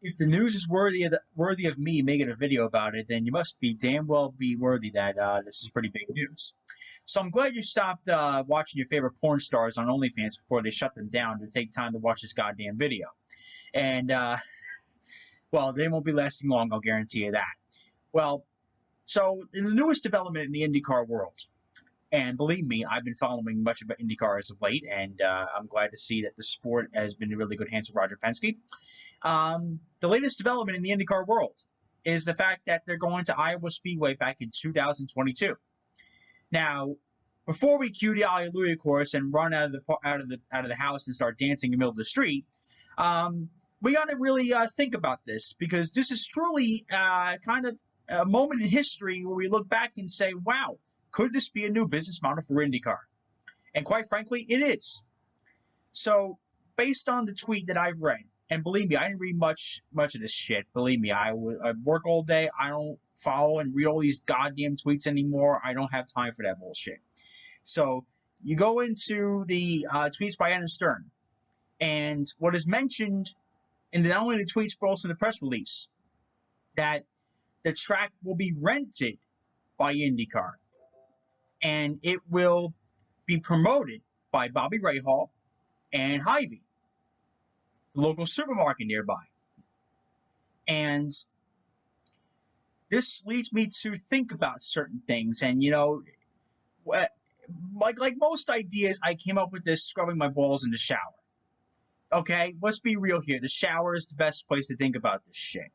if the news is worthy of me making a video about it, then you must be damn well be worthy that this is pretty big news. So I'm glad you stopped watching your favorite porn stars on OnlyFans before they shut them down to take time to watch this goddamn video. And well, they won't be lasting long, I'll guarantee you that. Well, so in the newest development in the IndyCar world, and believe me, I've been following much about IndyCar as of late, and I'm glad to see that the sport has been in really good hands with Roger Penske. The latest development in the IndyCar world is the fact that they're going to Iowa Speedway back in 2022. Now, before we cue the Hallelujah chorus and run out of the house and start dancing in the middle of the street, we got to really think about this, because this is truly kind of a moment in history where we look back and say, wow, could this be a new business model for IndyCar? And quite frankly, it is. So, based on the tweet that I've read, and believe me, I didn't read much of this shit. Believe me, I work all day. I don't follow and read all these goddamn tweets anymore. I don't have time for that bullshit. So, you go into the tweets by Adam Stern, and what is mentioned in not only the tweets but also in the press release, that the track will be rented by IndyCar. And it will be promoted by Bobby Rahal and Hy-Vee, the local supermarket nearby. And this leads me to think about certain things. And, you know, like most ideas, I came up with this scrubbing my balls in the shower. Okay, let's be real here. The shower is the best place to think about this shit.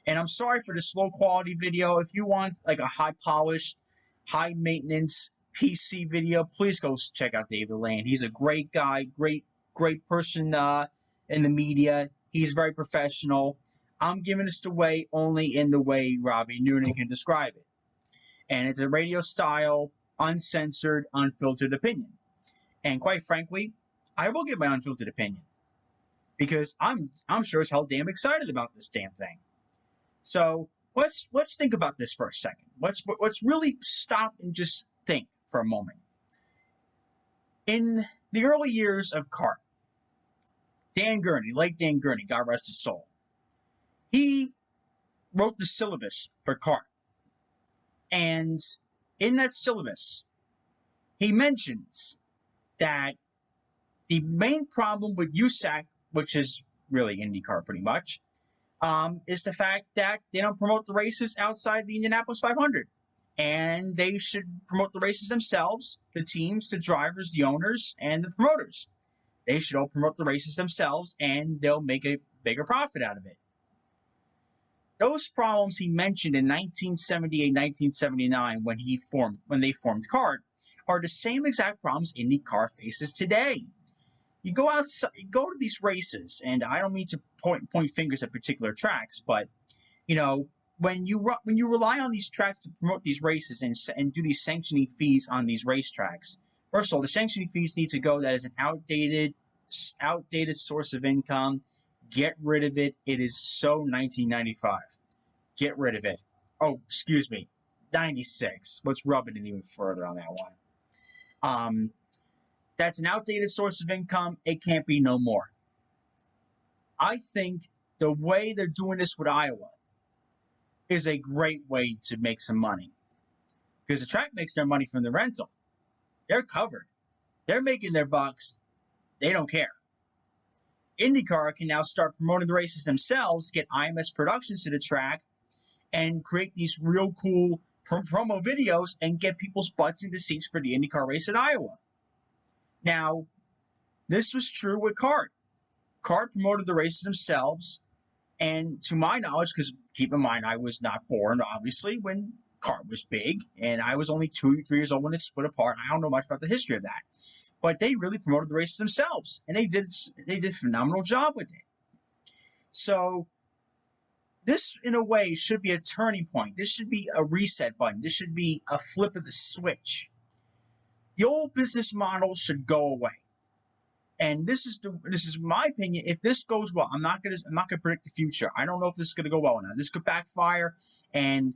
And I'm sorry for this low quality video. If you want like a high polished, high maintenance PC video, please go check out David Lane. He's a great guy, great person in the media. He's very professional. I'm giving this away only in the way Robbie Noonan can describe it. And it's a radio style, uncensored, unfiltered opinion. And quite frankly, I will give my unfiltered opinion, because I'm sure as hell damn excited about this damn thing. So let's think about this for a second. Let's really stop and just think for a moment. In the early years of kart, Dan Gurney, late Dan Gurney, God rest his soul, he wrote the syllabus for kart. And in that syllabus, he mentions that the main problem with USAC, which is really IndyCar pretty much, is the fact that they don't promote the races outside the Indianapolis 500. And they should promote the races themselves, the teams, the drivers, the owners, and the promoters. They should all promote the races themselves, and they'll make a bigger profit out of it. Those problems he mentioned in 1978, 1979 when they formed kart are the same exact problems IndyCar faces today. You go outside, you go to these races, and I don't mean to point fingers at particular tracks, but you know, when you rely on these tracks to promote these races and do these sanctioning fees on these racetracks, first of all, the sanctioning fees need to go. That is an outdated source of income. Get rid of it. It is so 1995. Get rid of it. Oh, excuse me, 96. Let's rub it in even further on that one. That's an outdated source of income. It can't be no more. I think the way they're doing this with Iowa is a great way to make some money, because the track makes their money from the rental. They're covered. They're making their bucks. They don't care. IndyCar can now start promoting the races themselves, get IMS Productions to the track, and create these real cool promo videos and get people's butts into seats for the IndyCar race at Iowa. Now, this was true with kart. Kart promoted the races themselves, and to my knowledge, because keep in mind, I was not born, obviously, when kart was big, and I was only 2 or 3 years old when it split apart. I don't know much about the history of that. But they really promoted the races themselves, and they did a phenomenal job with it. So, this, in a way, should be a turning point. This should be a reset button. This should be a flip of the switch. The old business model should go away. And this is my opinion. If this goes well, I'm not gonna predict the future. I don't know if this is gonna go well or not. This could backfire, and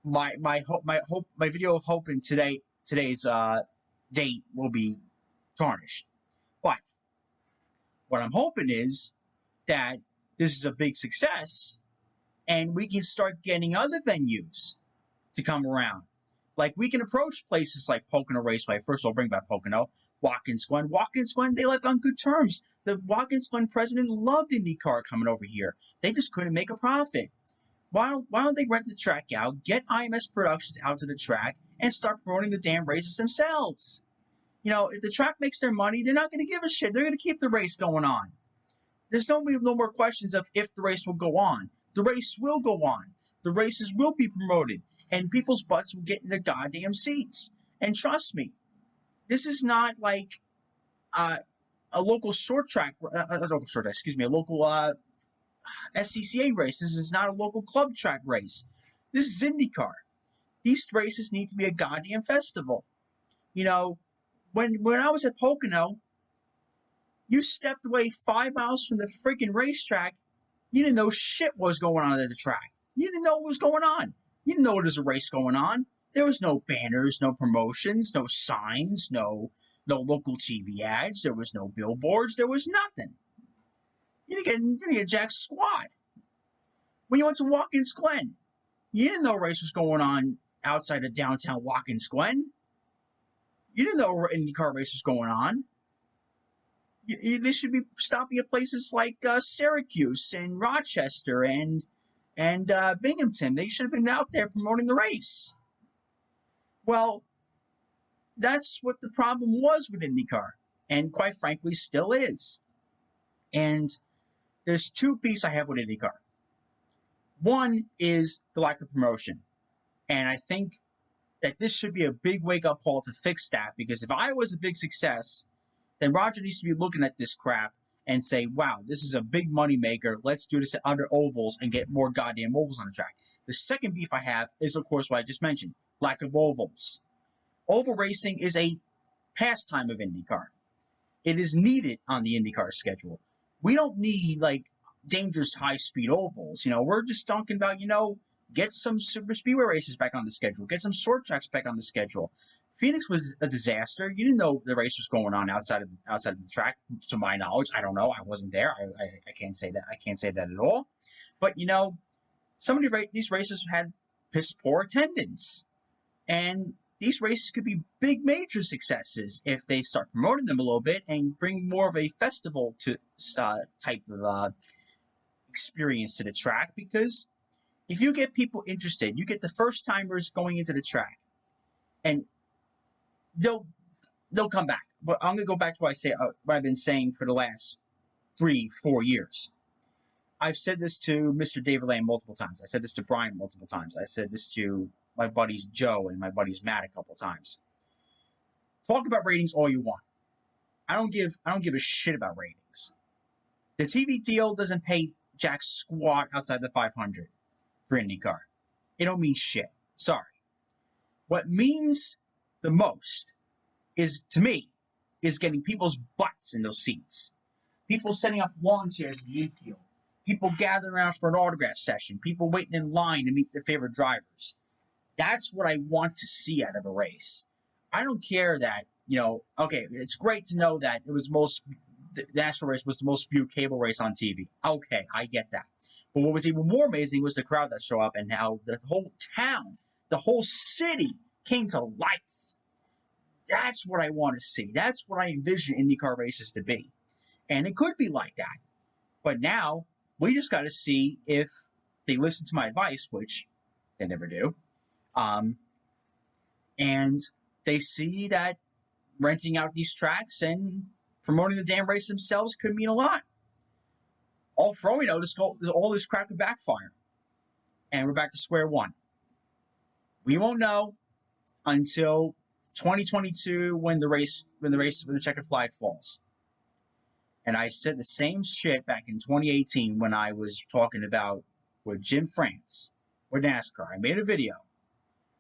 my video of hope in today's date will be tarnished. But what I'm hoping is that this is a big success, and we can start getting other venues to come around. Like, we can approach places like Pocono Raceway. First of all, bring back Pocono. Watkins Glen. Watkins Glen, they left on good terms. The Watkins Glen president loved IndyCar coming over here. They just couldn't make a profit. Why don't they rent the track out, get IMS Productions out to the track, and start promoting the damn races themselves? You know, if the track makes their money, they're not going to give a shit. They're going to keep the race going on. There's no more questions of if the race will go on. The race will go on. The races will be promoted, and people's butts will get in their goddamn seats. And trust me, this is not like a local short track, a local SCCA race. This is not a local club track race. This is IndyCar. These races need to be a goddamn festival. You know, when I was at Pocono, you stepped away 5 miles from the freaking racetrack, you didn't know shit what was going on at the track. You didn't know what was going on. You didn't know there was a race going on. There was no banners, no promotions, no signs, no local TV ads. There was no billboards. There was nothing. You didn't get jack squat. When you went to Watkins Glen, you didn't know a race was going on outside of downtown Watkins Glen. You didn't know an IndyCar race was going on. They should be stopping at places like Syracuse and Rochester and Binghamton. They should have been out there promoting the race. Well, that's what the problem was with IndyCar, and quite frankly still is. And there's two beefs I have with IndyCar. One is the lack of promotion, and I think that this should be a big wake-up call to fix that, because if I was a big success, then Roger needs to be looking at this crap and say, wow, this is a big money maker. Let's do this under ovals and get more goddamn ovals on the track. The second beef I have is, of course, what I just mentioned, lack of ovals. Oval racing is a pastime of IndyCar. It is needed on the IndyCar schedule. We don't need, like, dangerous high-speed ovals. You know, we're just talking about, get some super speedway races back on the schedule. Get some short tracks back on the schedule. Phoenix was a disaster. You didn't know the race was going on outside of the track, to my knowledge. I don't know. I wasn't there. I can't say that. I can't say that at all. But some of these races had piss poor attendance, and these races could be big major successes if they start promoting them a little bit and bring more of a festival to type of experience to the track. Because if you get people interested, you get the first timers going into the track, and they'll come back. But I'm going to go back to what I've been saying for the last 3-4 years. I've said this to Mr. David Lane multiple times. I said this to Brian multiple times. I said this to my buddies Joe and my buddies Matt a couple times. Talk about ratings all you want. I don't give a shit about ratings. The TV deal doesn't pay jack squat outside the 500 for IndyCar. It don't mean shit. Sorry. What means the most to me, is getting people's butts in those seats. People setting up lawn chairs in the infield. People gathering around for an autograph session. People waiting in line to meet their favorite drivers. That's what I want to see out of a race. I don't care that, okay, it's great to know that the national race was the most viewed cable race on TV. Okay, I get that. But what was even more amazing was the crowd that showed up and how the whole town, the whole city came to life. That's what I want to see. That's what I envision IndyCar races to be. And it could be like that. But now, we just got to see if they listen to my advice, which they never do. And they see that renting out these tracks and promoting the damn race themselves could mean a lot. All for all we know, all this crap could backfire. And we're back to square one. We won't know until 2022 when the checkered flag falls. And I said the same shit back in 2018 when I was talking about with Jim France with NASCAR. I made a video.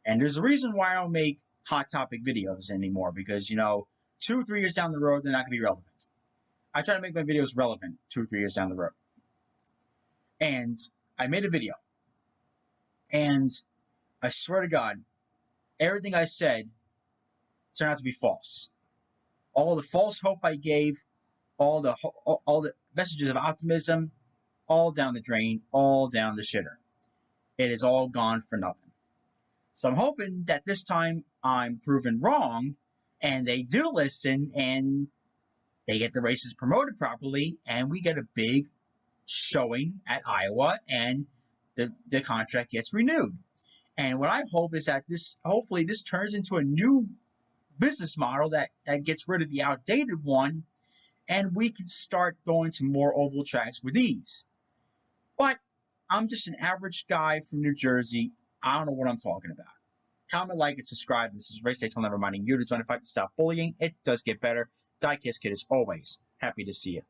And there's a reason why I don't make hot topic videos anymore, because 2 or 3 years down the road, they're not going to be relevant. I try to make my videos relevant 2 or 3 years down the road. And I made a video. And I swear to God, everything I said turned out to be false. All the false hope I gave, all the messages of optimism, all down the drain, all down the shitter. It is all gone for nothing. So I'm hoping that this time I'm proven wrong and they do listen and they get the races promoted properly and we get a big showing at Iowa and the contract gets renewed. And what I hope is that hopefully this turns into a new business model that gets rid of the outdated one and we can start going to more oval tracks with ease. But I'm just an average guy from New Jersey. I don't know what I'm talking about. Comment, like, and subscribe. This is Race Daytona reminding you to join the fight to stop bullying. It does get better. Diecast Kid is always happy to see you.